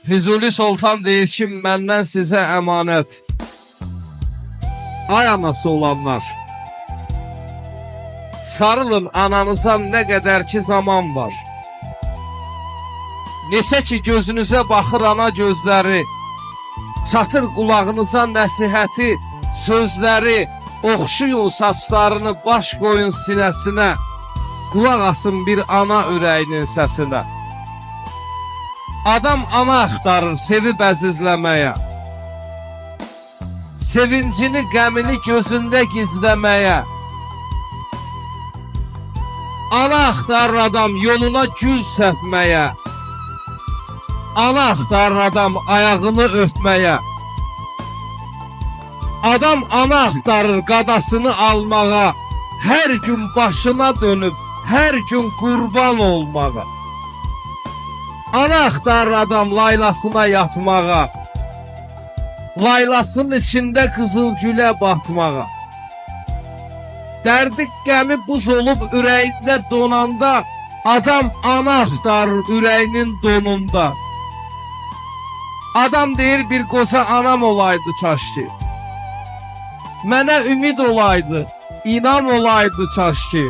Füzuli Sultan deyir ki, məndən sizə əmanət. Ay anası olanlar, sarılın ananıza nə qədər ki zaman var. Neçə ki gözünüzə baxır ana gözləri, çatır qulağınıza nəsihəti, sözləri, oxşuyun saçlarını, baş qoyun sinəsinə, qulaq asın bir ana ürəyinin səsinə. Adam ana axtarır sevib əzizləməyə, sevincini, qəmini gözündə gizləməyə. Ana axtarır adam yoluna gül səpməyə, ana axtarır adam ayağını öpməyə. Adam ana axtarır qadasını almağa, hər gün başına dönüb, hər gün qurban olmağa. Ana axtarır adam laylasına yatmağa, laylasının içində qızıl gülə batmağa. Dərdi qəmi buz olub ürəyində donanda, adam ana axtarır ürəyinin donunda. Adam deyir bir qoca anam olaydı kaş ki, mənə ümid olaydı, inam olaydı kaş ki.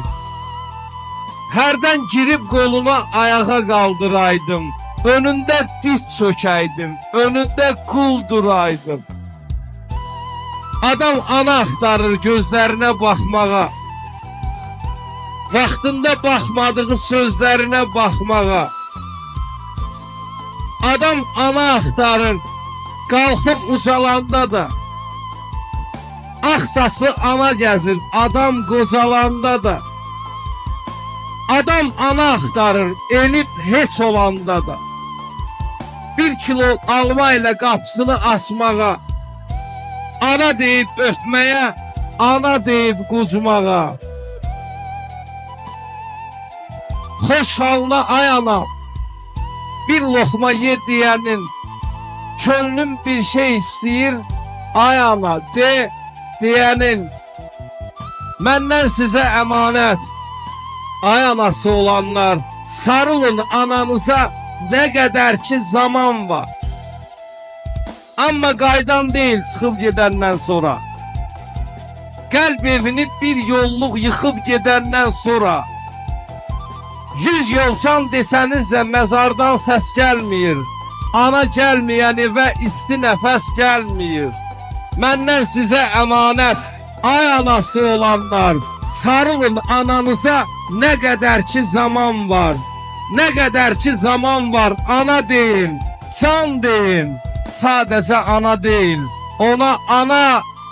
Hərdən girib qoluna ayağa qaldıraydım, önündə diz çökəydim, önündə qul duraydım. Adam ana axtarır gözlərinə baxmağa, vaxtında baxmadığı sözlərinə baxmağa. Adam ana axtarır qalxıb ucalanda da, axsası ana gəzir adam qocalanda da. Adam ana axtarır elib heç olanda da, 1 kilo alma ilə qapısını açmağa, ana deyib öpməyə, ana deyib qucmağa. Xoş halına ay anam, bir loxma ye deyənin, könlüm bir şey istəyir, ay ana de deyənin. Məndən sizə əmanət, ay anası olanlar, sarılın ananıza nə qədər ki zaman var. Amma qaydan deyil çıxıb gedəndən sonra, qəlb evini bir yolluq yıxıb gedəndən sonra. 100 yolçan desəniz də məzardan səs gəlmir, ana gəlməyən evə isti nəfəs gəlmir. Məndən sizə əmanət, ay anası olanlar, sarılın ananıza nə qədər ki zaman var. Nə qədər ki zaman var, ana deyin, can deyin. Sadəcə ana deyil, ona ana